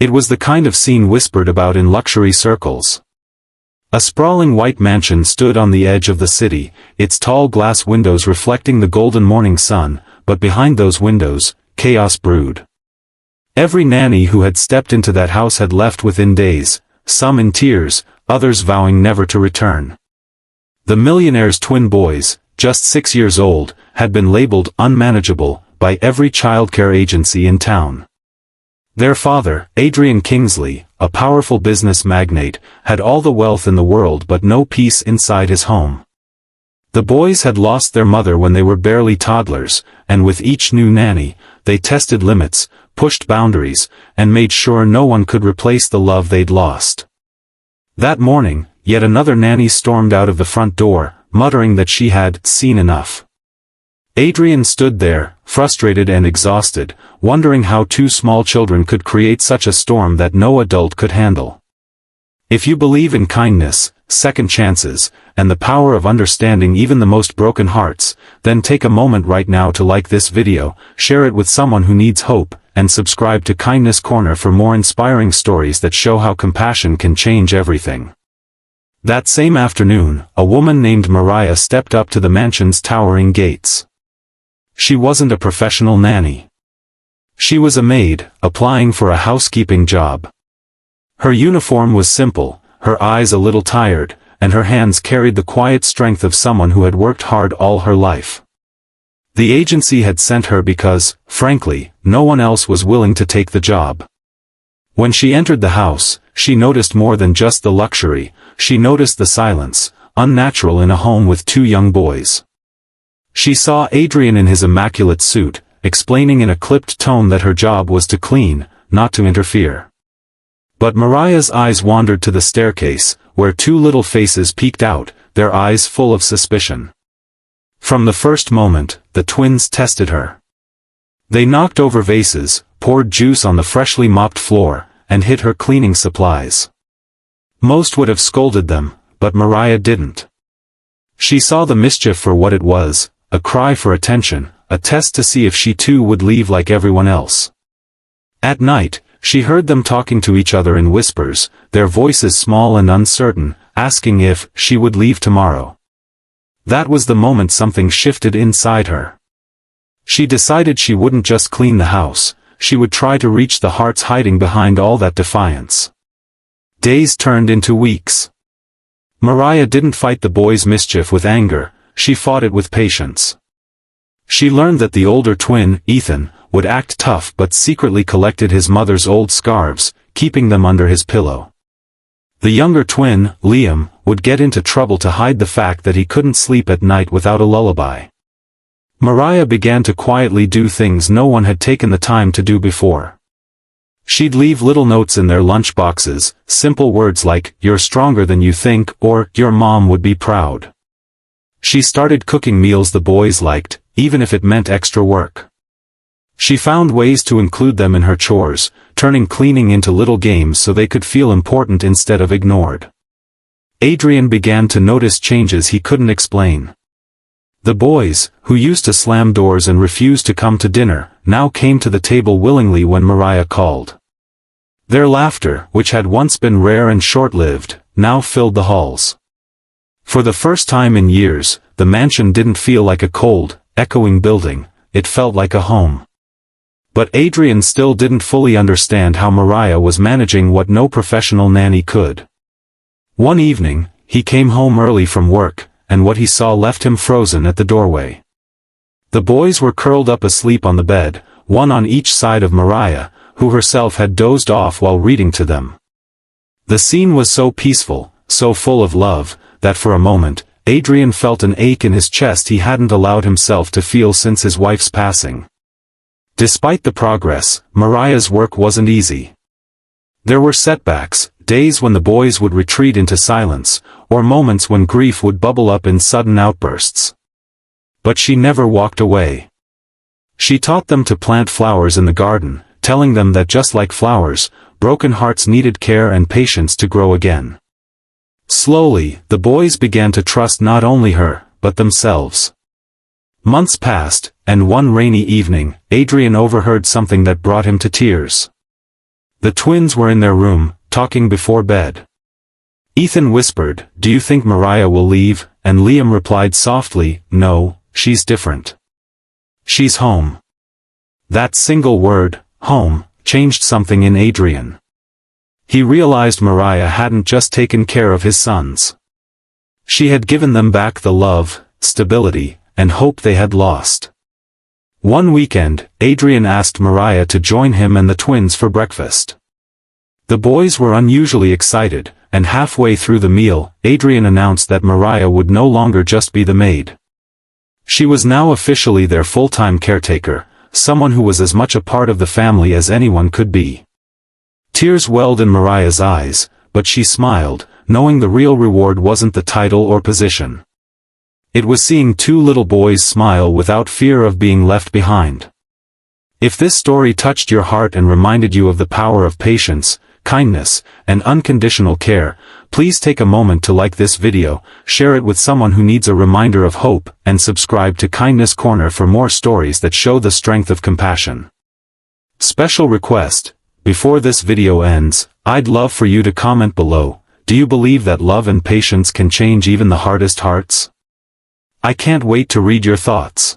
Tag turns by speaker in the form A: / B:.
A: It was the kind of scene whispered about in luxury circles. A sprawling white mansion stood on the edge of the city, its tall glass windows reflecting the golden morning sun, but behind those windows, chaos brewed. Every nanny who had stepped into that house had left within days, some in tears, others vowing never to return. The millionaire's twin boys, just 6 years old, had been labeled unmanageable by every childcare agency in town. Their father, Adrian Kingsley, a powerful business magnate, had all the wealth in the world but no peace inside his home. The boys had lost their mother when they were barely toddlers, and with each new nanny, they tested limits, pushed boundaries, and made sure no one could replace the love they'd lost. That morning, yet another nanny stormed out of the front door, muttering that she had seen enough. Adrian stood there, frustrated and exhausted, wondering how two small children could create such a storm that no adult could handle. If you believe in kindness, second chances, and the power of understanding even the most broken hearts, then take a moment right now to like this video, share it with someone who needs hope, and subscribe to Kindness Corner for more inspiring stories that show how compassion can change everything. That same afternoon, a woman named Mariah stepped up to the mansion's towering gates. She wasn't a professional nanny. She was a maid, applying for a housekeeping job. Her uniform was simple, her eyes a little tired, and her hands carried the quiet strength of someone who had worked hard all her life. The agency had sent her because, frankly, no one else was willing to take the job. When she entered the house, she noticed more than just the luxury, she noticed the silence, unnatural in a home with two young boys. She saw Adrian in his immaculate suit, explaining in a clipped tone that her job was to clean, not to interfere. But Mariah's eyes wandered to the staircase, where two little faces peeked out, their eyes full of suspicion. From the first moment, the twins tested her. They knocked over vases, poured juice on the freshly mopped floor, and hid her cleaning supplies. Most would have scolded them, but Mariah didn't. She saw the mischief for what it was, a cry for attention, a test to see if she too would leave like everyone else. At night, she heard them talking to each other in whispers, their voices small and uncertain, asking if she would leave tomorrow. That was the moment something shifted inside her. She decided she wouldn't just clean the house, she would try to reach the hearts hiding behind all that defiance. Days turned into weeks. Mariah didn't fight the boys' mischief with anger, she fought it with patience. She learned that the older twin, Ethan, would act tough but secretly collected his mother's old scarves, keeping them under his pillow. The younger twin, Liam, would get into trouble to hide the fact that he couldn't sleep at night without a lullaby. Mariah began to quietly do things no one had taken the time to do before. She'd leave little notes in their lunch boxes, simple words like, "You're stronger than you think," or, "Your mom would be proud." She started cooking meals the boys liked, even if it meant extra work. She found ways to include them in her chores, turning cleaning into little games so they could feel important instead of ignored. Adrian began to notice changes he couldn't explain. The boys, who used to slam doors and refuse to come to dinner, now came to the table willingly when Mariah called. Their laughter, which had once been rare and short-lived, now filled the halls. For the first time in years, the mansion didn't feel like a cold, echoing building, it felt like a home. But Adrian still didn't fully understand how Mariah was managing what no professional nanny could. One evening, he came home early from work, and what he saw left him frozen at the doorway. The boys were curled up asleep on the bed, one on each side of Mariah, who herself had dozed off while reading to them. The scene was so peaceful, so full of love, that for a moment, Adrian felt an ache in his chest he hadn't allowed himself to feel since his wife's passing. Despite the progress, Mariah's work wasn't easy. There were setbacks, days when the boys would retreat into silence, or moments when grief would bubble up in sudden outbursts. But she never walked away. She taught them to plant flowers in the garden, telling them that just like flowers, broken hearts needed care and patience to grow again. Slowly, the boys began to trust not only her, but themselves. Months passed, and one rainy evening, Adrian overheard something that brought him to tears. The twins were in their room, talking before bed. Ethan whispered, "Do you think Mariah will leave?" And Liam replied softly, "No, she's different. She's home." That single word, home, changed something in Adrian. He realized Mariah hadn't just taken care of his sons. She had given them back the love, stability, and hope they had lost. One weekend, Adrian asked Mariah to join him and the twins for breakfast. The boys were unusually excited, and halfway through the meal, Adrian announced that Mariah would no longer just be the maid. She was now officially their full-time caretaker, someone who was as much a part of the family as anyone could be. Tears welled in Mariah's eyes, but she smiled, knowing the real reward wasn't the title or position. It was seeing two little boys smile without fear of being left behind. If this story touched your heart and reminded you of the power of patience, kindness, and unconditional care, please take a moment to like this video, share it with someone who needs a reminder of hope, and subscribe to Kindness Corner for more stories that show the strength of compassion. Special request: before this video ends, I'd love for you to comment below, do you believe that love and patience can change even the hardest hearts? I can't wait to read your thoughts.